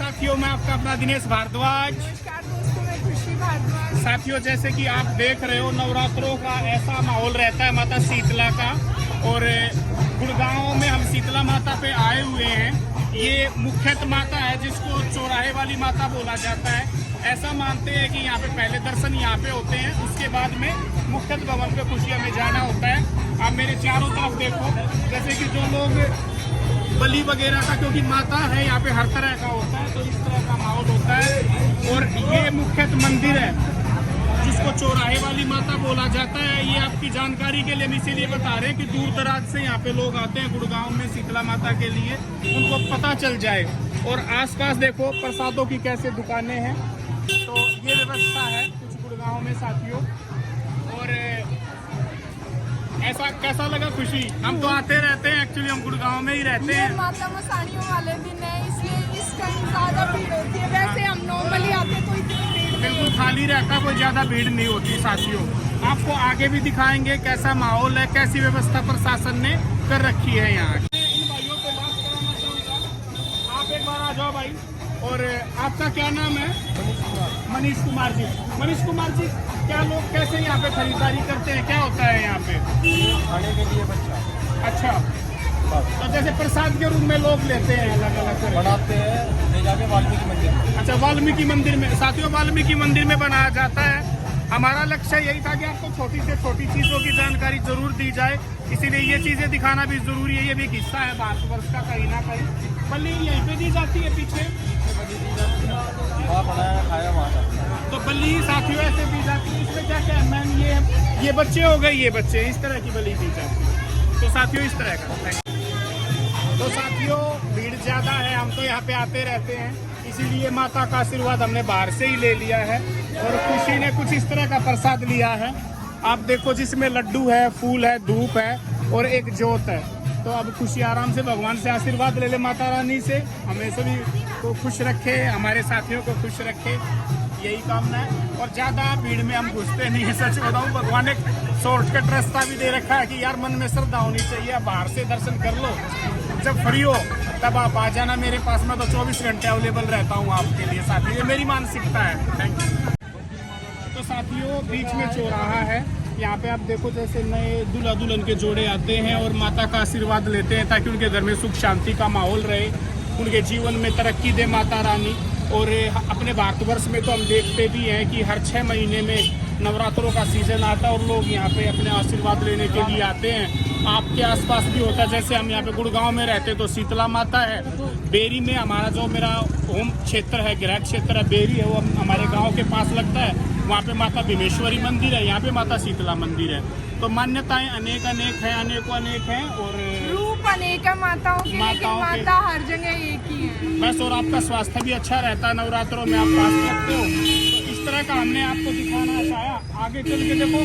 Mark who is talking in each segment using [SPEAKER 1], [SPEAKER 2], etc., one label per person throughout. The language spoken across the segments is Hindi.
[SPEAKER 1] साथियों, मैं आपका अपना दिनेश भारद्वाज।
[SPEAKER 2] नमस्कार दोस्तों, मैं खुशी भारद्वाज।
[SPEAKER 1] साथियों, जैसे कि आप देख रहे हो, नवरात्रों का ऐसा माहौल रहता है माता शीतला का। और गुड़गांव में हम शीतला माता पे आए हुए हैं। ये मुख्यत माता है जिसको चौराहे वाली माता बोला जाता है। ऐसा मानते हैं कि यहाँ पे पहले दर्शन यहाँ पे होते हैं, उसके बाद में मुख्यत भवन पे खुशियाँ में जाना होता है। आप मेरे चारों तरफ देखो, जैसे कि जो लोग बलि वगैरह का, क्योंकि माता है यहाँ पे हर तरह का होता है, तो इस तरह का माहौल होता है। और ये मुख्यत मंदिर है जिसको चौराहे वाली माता बोला जाता है। ये आपकी जानकारी के लिए हम इसीलिए बता रहे हैं कि दूर दराज से यहाँ पे लोग आते हैं गुड़गांव में शीतला माता के लिए, उनको पता चल जाए। और आसपास देखो प्रसादों की कैसे दुकानें हैं, तो ये व्यवस्था है कुछ गुड़गांव में साथियों। और ऐसा कैसा लगा खुशी? हम तो आते रहते हैं, एक्चुअली हम गुड़गांव में ही रहते हैं।
[SPEAKER 2] माता मसाणियों वाले दिन है, इसलिए इस टाइम ज्यादा भीड़ होती है। वैसे हम नॉर्मली आते हैं तो इतनी भीड़
[SPEAKER 1] बिल्कुल खाली रहता, कोई ज्यादा भीड़ नहीं होती साथियों। आपको आगे भी दिखाएंगे कैसा माहौल है, कैसी व्यवस्था प्रशासन ने कर रखी है यहाँ। इन भाइयों से बात कराना चाहूँगा, आप एक बार आ जाओ भाई। और आपका क्या नाम है? मनीष कुमार जी। मनीष कुमार जी, क्या लोग कैसे यहाँ पे खरीदारी करते हैं, क्या होता है यहाँ पे?
[SPEAKER 3] खाने के लिए बच्चा।
[SPEAKER 1] अच्छा, तो जैसे प्रसाद के रूप में लोग लेते हैं, अलग अलग
[SPEAKER 3] बनाते हैं, ले जाके वाल्मीकि मंदिर में।
[SPEAKER 1] अच्छा, वाल्मीकि मंदिर में साथियों, वाल्मीकि मंदिर में बनाया जाता है। हमारा लक्ष्य यही था कि आपको छोटी से छोटी चीज़ों की जानकारी जरूर दी जाए, इसीलिए ये चीज़ें दिखाना भी जरूरी है। ये भी एक हिस्सा है भारतवर्ष का कहीं ना कहीं। बल्कि यहीं पे दी जाती है पीछे,
[SPEAKER 3] वहाँ बनाया खाया वहाँ।
[SPEAKER 1] तो बलि साथियों ऐसे दी जाती है। इसमें क्या क्या है मैम? ये बच्चे हो गए, ये बच्चे इस तरह की बलि दी जाती है। तो साथियों इस तरह का। तो साथियों भीड़ ज़्यादा है, हम तो यहाँ पे आते रहते हैं, इसीलिए माता का आशीर्वाद हमने बाहर से ही ले लिया है। और खुशी ने कुछ इस तरह का प्रसाद लिया है, आप देखो, जिसमें लड्डू है, फूल है, धूप है और एक ज्योत है। तो अब खुशी आराम से भगवान से आशीर्वाद ले ले, माता रानी से हमें सभी को खुश रखे, हमारे साथियों को खुश रखे, यही कामना है। और ज़्यादा भीड़ में हम घुसते नहीं है, सच बताऊँ। भगवान ने शॉर्टकट रास्ता भी दे रखा है कि यार मन में श्रद्धा होनी चाहिए, बाहर से दर्शन कर लो, जब फ्री हो तब आप आ जाना मेरे पास में, तो 24 घंटे अवेलेबल रहता हूँ आपके लिए साथियों। ये मेरी मानसिकता है। Thank you. तो साथियों बीच में चौराहा है, यहाँ पे आप देखो, जैसे नए दूल्हा दुल्हन के जोड़े आते हैं और माता का आशीर्वाद लेते हैं ताकि उनके घर में सुख शांति का माहौल रहे, उनके जीवन में तरक्की दे माता रानी। और अपने भारतवर्ष में तो हम देखते भी हैं कि हर 6 महीने में नवरात्रों का सीजन आता है और लोग यहाँ पे अपने आशीर्वाद लेने के लिए आते हैं। आपके आसपास भी होता है, जैसे हम यहाँ पे गुड़गांव में रहते हैं तो शीतला माता है। बेरी में हमारा जो मेरा होम क्षेत्र है, गृह क्षेत्र है, बेरी है, वो हमारे गाँव के पास लगता है। वहाँ पे माता भीमेश्वरी मंदिर है, यहाँ पे माता शीतला मंदिर है। तो मान्यताएं अनेक अनेक हैं, अनेकों अनेक हैं और
[SPEAKER 2] रूप अनेक है माताओं के, लेकिन माता हर जगह एक ही है
[SPEAKER 1] बस। और आपका स्वास्थ्य भी अच्छा रहता है, नवरात्रों में आप पास रखते हो, तो इस तरह का हमने आपको दिखाना चाहा। आगे चल के देखो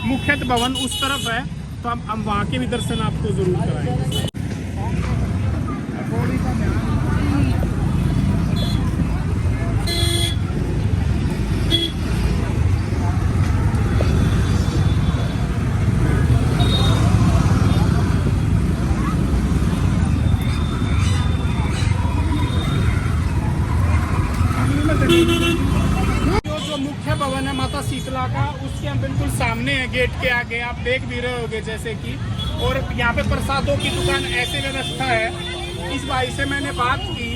[SPEAKER 1] मुख्यत भवन उस तरफ है, तो हम वहाँ के भी दर्शन आपको जरूर कराएंगे। जो मुख्य भवन है माता शीतला का, उसके हम बिल्कुल सामने है, गेट के आगे आप देख भी रहे होगे जैसे कि। और यहाँ पे प्रसादों की दुकान ऐसी व्यवस्था है। इस भाई से मैंने बात की,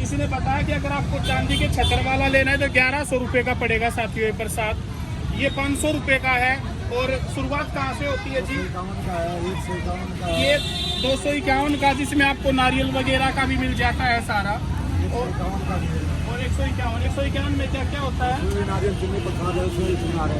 [SPEAKER 1] इसने बताया कि अगर आपको चांदी के छतर वाला लेना है तो 1100 रुपये का पड़ेगा साथियों ये प्रसाद। ये 500 रुपये का है। और शुरुआत कहाँ से होती है जी? ये 251 का, जिसमें आपको नारियल वगैरह का भी मिल जाता है सारा। और 151 में क्या क्या होता है?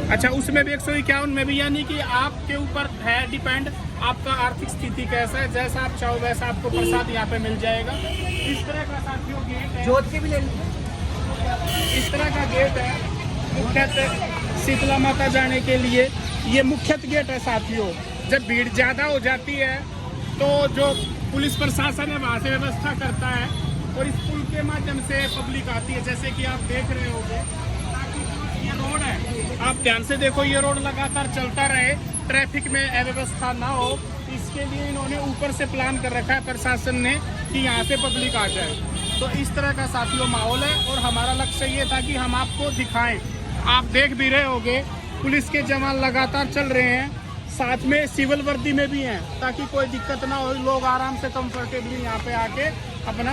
[SPEAKER 1] अच्छा, उसमें भी 151 में भी, यानी कि आपके ऊपर है डिपेंड, आपका आर्थिक स्थिति कैसा है, जैसा आप चाहो वैसा आपको प्रसाद यहाँ पे मिल जाएगा। इस तरह का साथियों गेट है,
[SPEAKER 2] जोत के भी ले लीजिए।
[SPEAKER 1] इस तरह का गेट है मुख्यत शीतला माता जाने के लिए। ये मुख्यत गेट है साथियों। जब भीड़ ज़्यादा हो जाती है तो जो पुलिस प्रशासन है वहाँ से व्यवस्था करता है और इस पुल के माध्यम से पब्लिक आती है, जैसे कि आप देख रहे होंगे। ताकि ये रोड है, आप ध्यान से देखो, ये रोड लगातार चलता रहे, ट्रैफिक में अव्यवस्था ना हो, इसके लिए इन्होंने ऊपर से प्लान कर रखा है प्रशासन ने कि यहाँ से पब्लिक आ जाए। तो इस तरह का साथियों माहौल है और हमारा लक्ष्य ये था कि हम आपको दिखाएं। आप देख भी रहे होंगे पुलिस के जवान लगातार चल रहे हैं, साथ में सिविल वर्दी में भी हैं, ताकि कोई दिक्कत ना हो, लोग आराम से कंफर्टेबली यहाँ पे आके अपना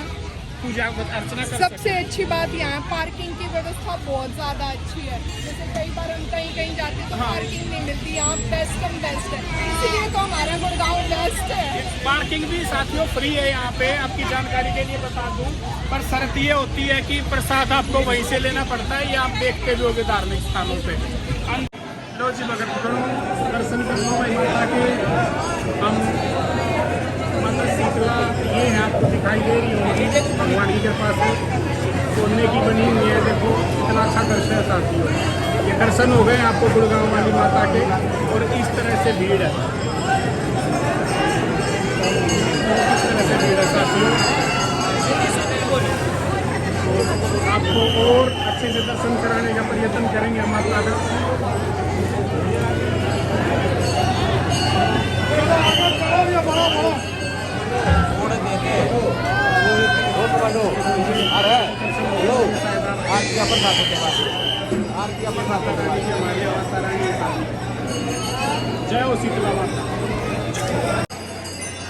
[SPEAKER 1] पूजा अर्चना कर
[SPEAKER 2] सबसे
[SPEAKER 1] सकते हैं।
[SPEAKER 2] अच्छी बात यहाँ पार्किंग की व्यवस्था बहुत ज़्यादा अच्छी है। जैसे कई बार हम कहीं जाते हैं तो
[SPEAKER 1] हाँ।
[SPEAKER 2] पार्किंग नहीं मिलती, यहाँ बेस्ट है, इसीलिए तो हमारा गुड़गांव बेस्ट है।
[SPEAKER 1] पार्किंग भी साथियों फ्री है यहाँ पे, आपकी जानकारी के लिए बता दूं, पर शर्त ये होती है कि प्रसाद आपको वहीं से लेना पड़ता है, ये आप देखते भी होंगे धार्मिक स्थानों पे। लो जी भगत दर्शन कर लो भाई माता के। हम माता शीतला ये है, आपको दिखाई दे रही होगी, भगवान की कृपा से सोने की बनी हुई है। देखो इतना अच्छा दर्शन है साथियों, ये दर्शन हो गए आपको गुड़गांव वाली माता के। और इस तरह से भीड़ है, इस तरह से भीड़ है साथियों। आपको और अच्छे से दर्शन कराने का प्रयत्न करेंगे हम माता का। जय हो शीतला माता।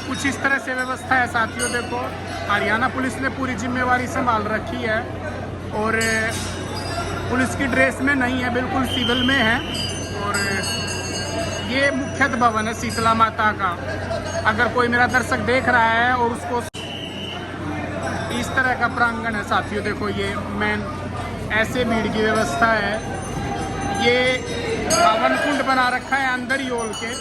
[SPEAKER 1] कुछ इस तरह से व्यवस्था है साथियों। देखो हरियाणा पुलिस ने पूरी जिम्मेवारी संभाल रखी है और पुलिस की ड्रेस में नहीं है, बिल्कुल सिविल में है। और ये मुख्य भवन है शीतला माता का। अगर कोई मेरा दर्शक देख रहा है और उसको इस तरह का प्रांगण है साथियों, देखो ये मेन ऐसे भीड़ की व्यवस्था है। ये हवन कुंड बना रखा है अंदर ही ओल के।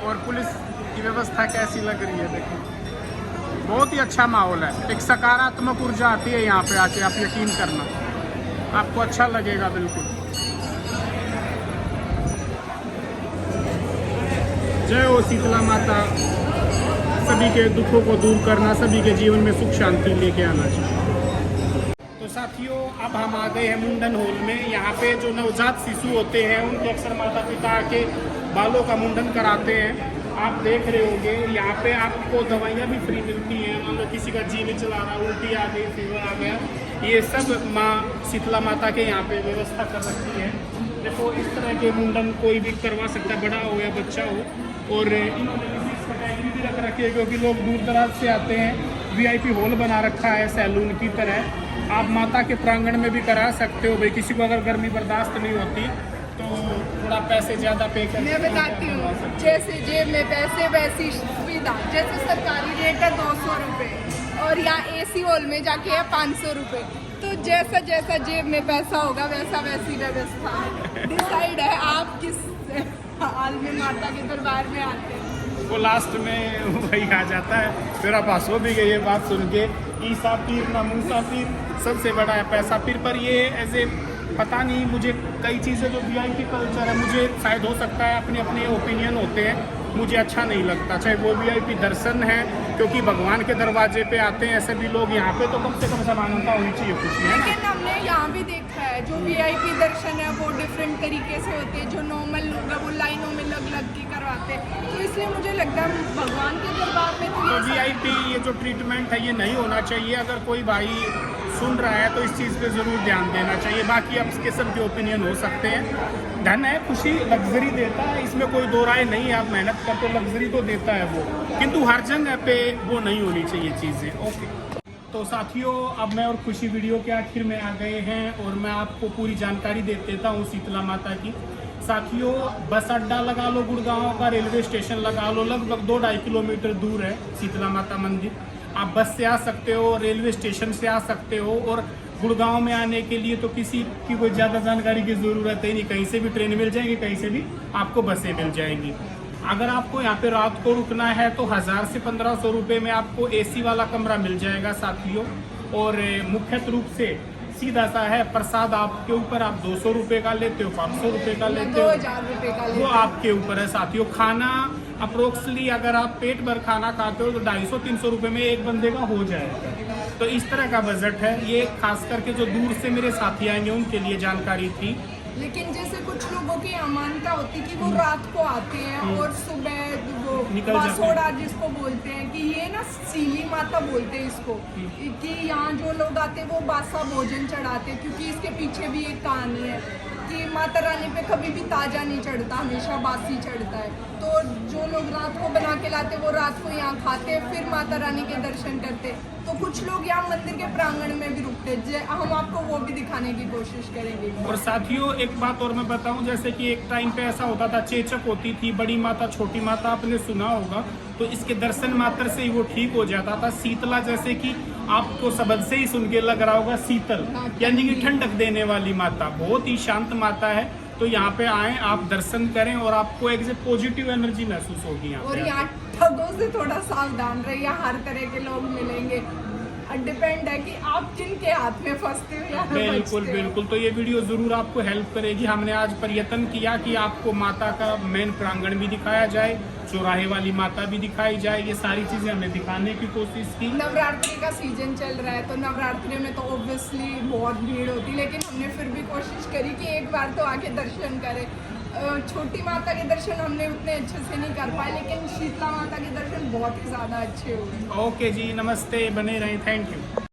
[SPEAKER 1] और पुलिस की व्यवस्था कैसी लग रही है देखो, बहुत ही अच्छा माहौल है। एक सकारात्मक ऊर्जा आती है यहाँ पे आके, आप यकीन करना, आपको अच्छा लगेगा बिल्कुल। जय हो शीतला माता। सभी के दुखों को दूर करना, सभी के जीवन में सुख शांति लेके आना चाहिए। तो साथियों अब हम आ गए हैं मुंडन हॉल में। यहाँ पे जो नवजात शिशु होते हैं उनके अक्सर माता पिता के बालों का मुंडन कराते हैं। आप देख रहे होंगे यहाँ पे आपको दवाइयाँ भी फ्री मिलती हैं। मान लो किसी का जी नहीं चला रहा, उल्टी आ गई, फीवर आ गया, ये सब माँ शीतला माता के यहाँ पे व्यवस्था कर रखी है। देखो इस तरह के मुंडन कोई भी करवा सकता है, बड़ा हो या बच्चा हो। और इन्होंने कैटेगरी भी रख रखी है क्योंकि लोग दूर दराज से आते हैं। VIP हॉल बना रखा है सैलून की तरह। आप माता के प्रांगण में भी करा सकते हो भाई, किसी को अगर गर्मी बर्दाश्त नहीं होती तो थोड़ा पैसे ज़्यादा पे कर।
[SPEAKER 2] मैं बताती हूँ, जैसे जेब में पैसे वैसी सुविधा। जैसे सरकारी रेट है 200 रुपये और यहाँ AC हॉल में जाके है 500 रुपये। तो जैसा जैसा जेब में पैसा होगा वैसा वैसी व्यवस्था है। डिसाइड है आप किस हाल में माता के दरबार में आते हैं।
[SPEAKER 1] वो लास्ट में वही आ जाता है। मेरा पास हो भी गई ये बात सुन के, ईसा पीर ना मूसा पीर, सबसे बड़ा है पैसा पीर। पर ये ऐसे पता नहीं, मुझे कई चीज़ें जो VIP कल्चर है, मुझे शायद हो सकता है अपने अपने ओपिनियन होते हैं, मुझे अच्छा नहीं लगता। चाहे वो VIP दर्शन है क्योंकि भगवान के दरवाजे पे आते हैं ऐसे भी लोग यहाँ पे, तो कम से कम समानता होनी चाहिए कुछ, है ना।
[SPEAKER 2] लेकिन हमने यहाँ भी देखा है जो VIP दर्शन है वो डिफरेंट तरीके से होते हैं, जो नॉर्मल लोग हैं वो लाइनों में लग के करवाते हैं। तो इसलिए मुझे लगता है भगवान के दरबार में तो
[SPEAKER 1] VIP ये जो ट्रीटमेंट है ये नहीं होना चाहिए। अगर कोई भाई सुन रहा है तो इस चीज़ पे ज़रूर ध्यान देना चाहिए। बाकी अब इसके सबके ओपिनियन हो सकते हैं। धन है, खुशी, लग्जरी देता है, इसमें कोई दो राय नहीं है। आप मेहनत करते हो, लग्जरी तो देता है वो, किंतु हर जगह पे वो नहीं होनी चाहिए चीज़ें। ओके तो साथियों अब मैं और खुशी वीडियो के आखिर में आ गए हैं और मैं आपको पूरी जानकारी दे देता हूँ शीतला माता की। साथियों बस अड्डा लगा लो, गुड़गांव का रेलवे स्टेशन लगा लो, लगभग 2-2.5 किलोमीटर दूर है शीतला माता मंदिर। आप बस से आ सकते हो, रेलवे स्टेशन से आ सकते हो। और गुड़गांव में आने के लिए तो किसी की कोई ज़्यादा जानकारी की ज़रूरत है नहीं, कहीं से भी ट्रेन मिल जाएगी, कहीं से भी आपको बसें मिल जाएंगी। अगर आपको यहाँ पे रात को रुकना है तो 1000 से 1500 रुपये में आपको AC वाला कमरा मिल जाएगा साथियों। और मुख्य रूप से सीधा सा है, प्रसाद आपके ऊपर, आप 200 रुपये का लेते हो, 500 रुपये का लेते हो,
[SPEAKER 2] 2000 रुपये का
[SPEAKER 1] वो आपके ऊपर है साथियों। खाना अप्रोक्सली अगर आप पेट भर खाना खाते हो तो 250-300 रुपये में एक बंदे का हो जाएगा। तो इस तरह का बजट है ये। खास करके जो दूर से मेरे साथी आएंगे उनके लिए जानकारी थी।
[SPEAKER 2] लेकिन जैसे कुछ लोगों की अमानता होती कि वो रात को आते हैं और सुबह वो
[SPEAKER 1] निकल जाते हैं।
[SPEAKER 2] बासोड़ा जिसको बोलते हैं कि ये ना सीली माता बोलते हैं इसको, कि यहाँ जो लोग आते हैं वो बासा भोजन चढ़ाते हैं, क्योंकि इसके पीछे भी एक कहानी है कि माता रानी पे कभी भी ताजा नहीं चढ़ता, हमेशा बासी चढ़ता है। तो जो लोग रात को बना के लाते वो रात को यहाँ खाते, फिर माता रानी के दर्शन करते। तो कुछ लोग यहाँ मंदिर के प्रांगण में भी रुकते, हम आपको वो भी दिखाने की कोशिश करेंगे।
[SPEAKER 1] और साथियों एक बात और मैं बताऊं, जैसे कि एक टाइम पे ऐसा होता था, चेचक होती थी, बड़ी माता छोटी माता आपने सुना होगा, तो इसके दर्शन मात्र से ही वो ठीक हो जाता था। शीतला, जैसे कि आपको शब्द से ही सुन के लग रहा होगा, शीतल यानी कि ठंडक देने वाली माता, बहुत ही शांत माता है। तो यहाँ पे आए, आप दर्शन करें और आपको एक पॉजिटिव एनर्जी महसूस होगी यहाँ
[SPEAKER 2] और
[SPEAKER 1] पे।
[SPEAKER 2] यहाँ ठगों से थोड़ा सावधान रहिए, हर तरह के लोग मिलेंगे, डिपेंड है कि आप जिनके हाथ में फंसते हो या
[SPEAKER 1] बिल्कुल बिल्कुल। तो ये वीडियो जरूर आपको हेल्प करेगी। हमने आज प्रयत्न किया कि आपको माता का मेन प्रांगण भी दिखाया जाए, चौराहे वाली माता भी दिखाई जाए, ये सारी चीजें हमने दिखाने की कोशिश की।
[SPEAKER 2] नवरात्रि का सीजन चल रहा है, तो नवरात्रि में तो ऑब्वियसली बहुत भीड़ होती, लेकिन हमने फिर भी कोशिश करी कि एक बार तो आके दर्शन करें। छोटी माता के दर्शन हमने उतने अच्छे से नहीं कर पाए, लेकिन शीतला माता के दर्शन बहुत ही ज़्यादा अच्छे हुए।
[SPEAKER 1] ओके जी, नमस्ते, बने रहें, थैंक यू।